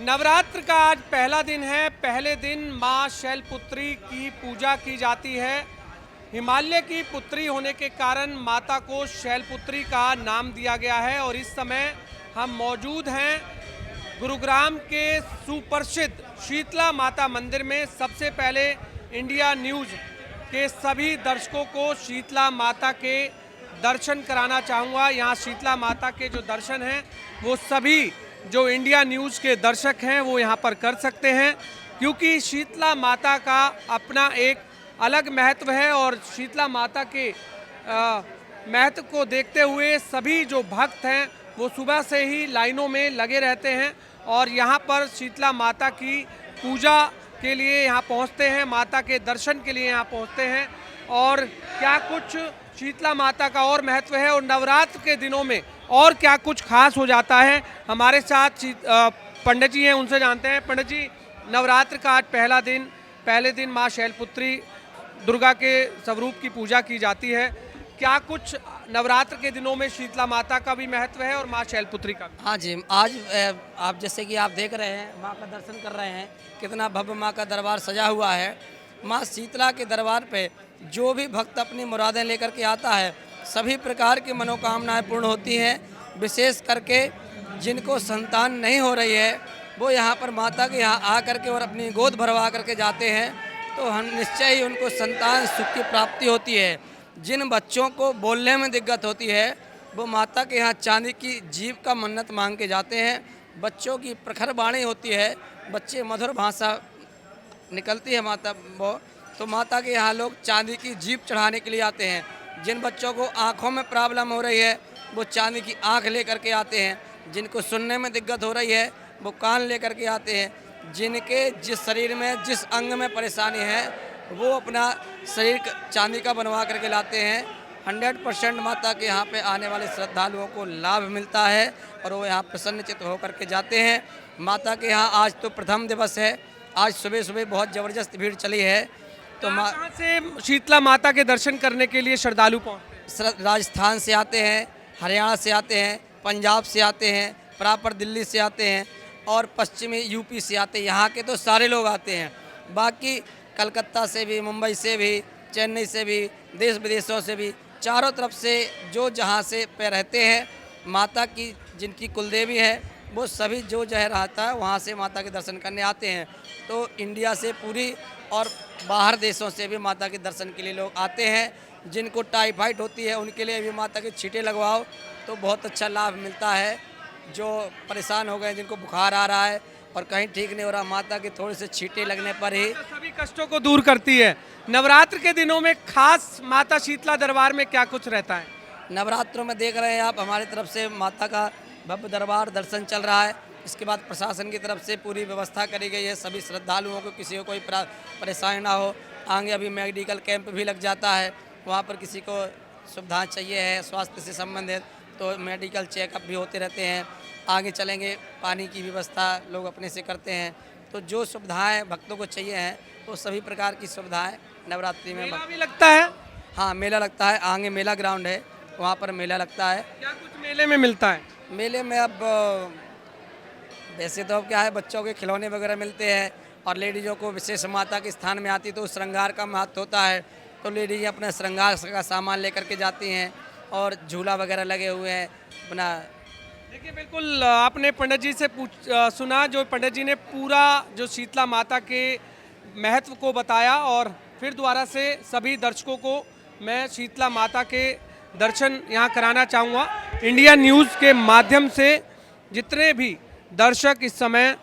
नवरात्र का आज पहला दिन है। पहले दिन माँ शैलपुत्री की पूजा की जाती है। हिमालय की पुत्री होने के कारण माता को शैलपुत्री का नाम दिया गया है। और इस समय हम मौजूद हैं गुरुग्राम के सुप्रसिद्ध शीतला माता मंदिर में। सबसे पहले इंडिया न्यूज़ के सभी दर्शकों को शीतला माता के दर्शन कराना चाहूँगा। यहाँ शीतला माता के जो दर्शन हैं वो सभी जो इंडिया न्यूज़ के दर्शक हैं वो यहाँ पर कर सकते हैं, क्योंकि शीतला माता का अपना एक अलग महत्व है। और शीतला माता के महत्व को देखते हुए सभी जो भक्त हैं वो सुबह से ही लाइनों में लगे रहते हैं और यहाँ पर शीतला माता की पूजा के लिए यहाँ पहुँचते हैं, माता के दर्शन के लिए यहाँ पहुँचते हैं। और क्या कुछ शीतला माता का और महत्व है और नवरात्र के दिनों में और क्या कुछ खास हो जाता है, हमारे साथ पंडित जी हैं, उनसे जानते हैं। पंडित जी, नवरात्र का आज पहले दिन माँ शैलपुत्री दुर्गा के स्वरूप की पूजा की जाती है। क्या कुछ नवरात्र के दिनों में शीतला माता का भी महत्व है और माँ शैलपुत्री का भी? हाँ जी, आज आप जैसे कि आप देख रहे हैं, माँ का दर्शन कर रहे हैं, कितना भव्य माँ का दरबार सजा हुआ है। माँ शीतला के दरबार पे जो भी भक्त अपनी मुरादें लेकर के आता है, सभी प्रकार की मनोकामनाएं पूर्ण होती हैं। विशेष करके जिनको संतान नहीं हो रही है वो यहाँ पर माता के यहाँ आ करके और अपनी गोद भरवा करके जाते हैं, तो हम निश्चय ही उनको संतान सुख की प्राप्ति होती है। जिन बच्चों को बोलने में दिक्कत होती है वो माता के यहाँ चांदी की जीभ का मन्नत मांग के जाते हैं। बच्चों की प्रखर वाणी होती है, बच्चे मधुर भाषा निकलती है माता वो, तो माता के यहाँ लोग चांदी की जीभ चढ़ाने के लिए आते हैं। जिन बच्चों को आँखों में प्रॉब्लम हो रही है वो चांदी की आँख लेकर के आते हैं। जिनको सुनने में दिक्कत हो रही है वो कान लेकर के आते हैं। जिनके जिस शरीर में जिस अंग में परेशानी है वो अपना शरीर चांदी का बनवा करके लाते हैं। 100% माता के यहाँ पे आने वाले श्रद्धालुओं को लाभ मिलता है और वो यहाँ प्रसन्नचित्त होकर के जाते हैं। माता के यहाँ आज तो प्रथम दिवस है, आज सुबह सुबह बहुत ज़बरदस्त भीड़ चली है। तो कहाँ से शीतला माता के दर्शन करने के लिए श्रद्धालु पहुँचते हैं? राजस्थान से आते हैं, हरियाणा से आते हैं, पंजाब से आते हैं, प्रॉपर दिल्ली से आते हैं और पश्चिमी यूपी से आते हैं। यहाँ के तो सारे लोग आते हैं, बाकी कलकत्ता से भी, मुंबई से भी, चेन्नई से भी, देश विदेशों से भी, चारों तरफ से जो जहाँ से पे रहते हैं माता की, जिनकी कुलदेवी है वो सभी जो जह रहता है वहाँ से माता के दर्शन करने आते हैं। तो इंडिया से पूरी और बाहर देशों से भी माता के दर्शन के लिए लोग आते हैं। जिनको टाइफाइड होती है उनके लिए भी माता के छींटे लगवाओ तो बहुत अच्छा लाभ मिलता है। जो परेशान हो गए, जिनको बुखार आ रहा है और कहीं ठीक नहीं हो रहा, माता के थोड़े से छींटे लगने पर ही सभी कष्टों को दूर करती है। नवरात्र के दिनों में खास माता शीतला दरबार में क्या कुछ रहता है? नवरात्रों में देख रहे हैं आप, हमारी तरफ से माता का भव्य दरबार दर्शन चल रहा है। इसके बाद प्रशासन की तरफ से पूरी व्यवस्था करी गई है, सभी श्रद्धालुओं को किसी को कोई परेशानी ना हो। आगे अभी मेडिकल कैंप भी लग जाता है, वहाँ पर किसी को सुविधा चाहिए है स्वास्थ्य से संबंधित तो मेडिकल चेकअप भी होते रहते हैं। आगे चलेंगे, पानी की व्यवस्था लोग अपने से करते हैं। तो जो सुविधाएं भक्तों को चाहिए हैं तो सभी प्रकार की सुविधाएं नवरात्रि में मेला भी लगता है? हाँ, मेला लगता है। आगे मेला ग्राउंड है, वहाँ पर मेला लगता है। क्या कुछ मेले में मिलता है? मेले में अब वैसे तो अब क्या है, बच्चों के खिलौने वगैरह मिलते हैं और लेडीज़ों को विशेष माता के स्थान में आती तो श्रृंगार का महत्व होता है, तो लेडीज अपना श्रृंगार का सामान लेकर के जाती हैं और झूला वगैरह लगे हुए हैं अपना। देखिए, बिल्कुल आपने पंडित जी से सुना, जो पंडित जी ने पूरा जो शीतला माता के महत्व को बताया और फिर दोबारा से सभी दर्शकों को मैं शीतला माता के दर्शन यहाँ कराना चाहूँगा। इंडिया न्यूज़ के माध्यम से जितने भी दर्शक इस समय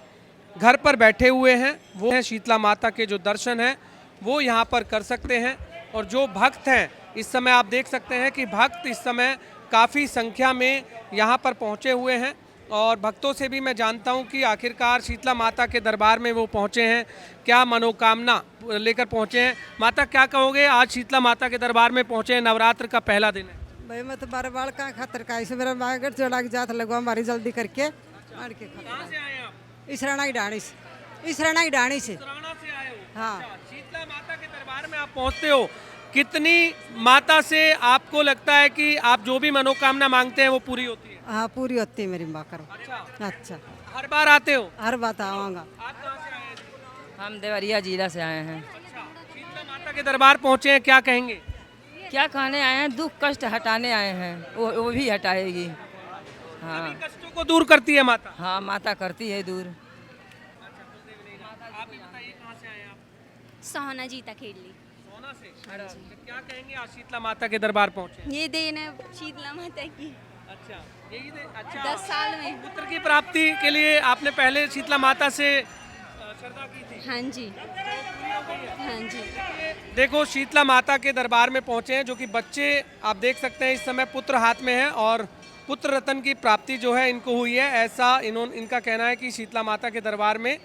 घर पर बैठे हुए हैं वो हैं शीतला माता के जो दर्शन हैं वो यहाँ पर कर सकते हैं। और जो भक्त हैं इस समय आप देख सकते हैं कि भक्त इस समय काफ़ी संख्या में यहाँ पर पहुँचे हुए हैं। और भक्तों से भी मैं जानता हूँ कि आखिरकार शीतला माता के दरबार में वो पहुँचे हैं, क्या मनोकामना लेकर पहुँचे हैं। माता, क्या कहोगे, आज शीतला माता के दरबार में पहुँचे हैं, नवरात्र का पहला दिन है? भाई मैं तो बार बार का खातर का इसे मेरा बागर चढ़ा के जात लगवा हमारी जल्दी करके आड़ के कहाँ से आए आप? इस राणा की डाणी से, इस राणा की डाणी से। सराहना से आए हो? हाँ। अच्छा, शीतला माता के दरबार में आप पहुँचते हो, कितनी माता से आपको लगता है कि आप जो भी मनोकामना मांगते हैं वो पूरी होती है? हाँ, पूरी होती है मेरी माँ करो। अच्छा, अच्छा। हर बार आते हो? हर बात आवांगा। आप कहाँ से आए हैं जी? हम देवरिया जिला से आए हैं। अच्छा, शीतला माता के दरबार पहुँचे हैं, क्या कहेंगे? क्या कहने आए हैं? दुख कष्ट हटाने आए हैं, वो भी हटाएगी। हाँ सभी कष्टों को दूर करती है माता। हाँ, माता करती है दूर। आप भी बताइए कहाँ से आए हैं आप? सोहना जीता खेली। सोना से? तो क्या कहेंगे आज शीतला माता के दरबार पहुँचे? ये देन है शीतला माता की। अच्छा, यही अच्छा 10 साल में। पुत्र की प्राप्ति के लिए आपने पहले शीतला माता से श्रद्धा की थी। हाँ जी, हाँ जी। देखो शीतला माता के दरबार में पहुंचे हैं, जो कि बच्चे आप देख सकते हैं इस समय पुत्र हाथ में है और पुत्र रत्न की प्राप्ति जो है इनको हुई है। ऐसा इनका कहना है कि शीतला माता के दरबार में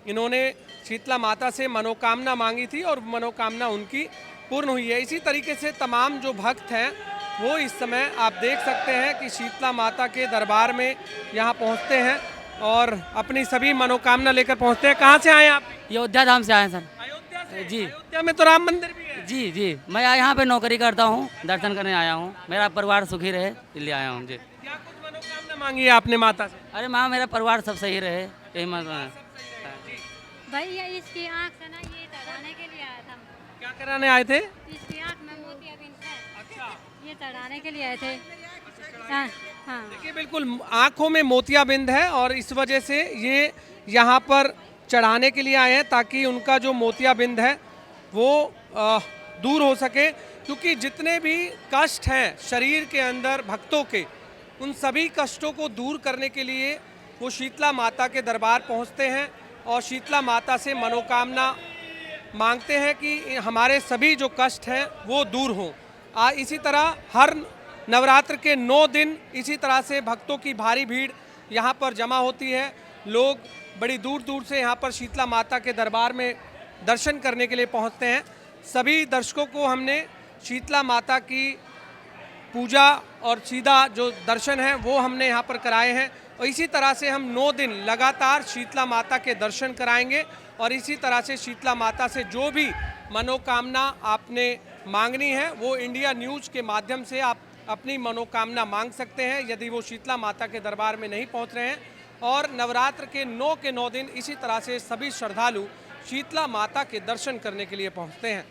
इन्होंने शीतला माता से मनोकामना मांगी थी और मनोकामना उनकी पूर्ण हुई है। इसी तरीके से तमाम जो भक्त हैं वो इस समय आप देख सकते हैं कि शीतला माता के दरबार में यहाँ पहुँचते हैं और अपनी सभी मनोकामना लेकर पहुँचते हैं। कहाँ से आए हैं आप? अयोध्या धाम से आए हैं सर। अयोध्या से? जी। अयोध्या में तो राम मंदिर भी है। जी जी, मैं यहाँ पे नौकरी करता हूँ, दर्शन करने आया हूँ, मेरा परिवार सुखी रहे इसलिए आया हूँ जी। क्या कुछ मनोकामना मांगी है आपने माता से? अरे माँ, मेरा परिवार सब सही रहे, यही मत। भैया इसकी आँख से ना ये चढ़ाने के लिए आया था। क्या कराने आए थे? इसकी आँख में मोतियाबिंद है, अच्छा, ये चढ़ाने के लिए आए थे। हाँ हाँ। देखिए बिल्कुल आंखों में मोतियाबिंद है और इस वजह से ये यहाँ पर चढ़ाने के लिए आए हैं ताकि उनका जो मोतियाबिंद है वो दूर हो सके, क्योंकि जितने भी कष्ट हैं शरीर के अंदर भक्तों के, उन सभी कष्टों को दूर करने के लिए वो शीतला माता के दरबार पहुँचते हैं और शीतला माता से मनोकामना मांगते हैं कि हमारे सभी जो कष्ट हैं वो दूर हों। इसी तरह हर नवरात्र के 9 दिन इसी तरह से भक्तों की भारी भीड़ यहाँ पर जमा होती है। लोग बड़ी दूर दूर से यहाँ पर शीतला माता के दरबार में दर्शन करने के लिए पहुँचते हैं। सभी दर्शकों को हमने शीतला माता की पूजा और सीधा जो दर्शन है वो हमने यहाँ पर कराए हैं और इसी तरह से हम 9 दिन लगातार शीतला माता के दर्शन कराएंगे और इसी तरह से शीतला माता से जो भी मनोकामना आपने मांगनी है वो इंडिया न्यूज़ के माध्यम से आप अपनी मनोकामना मांग सकते हैं यदि वो शीतला माता के दरबार में नहीं पहुंच रहे हैं। और नवरात्र के 9 के 9 दिन इसी तरह से सभी श्रद्धालु शीतला माता के दर्शन करने के लिए पहुंचते हैं।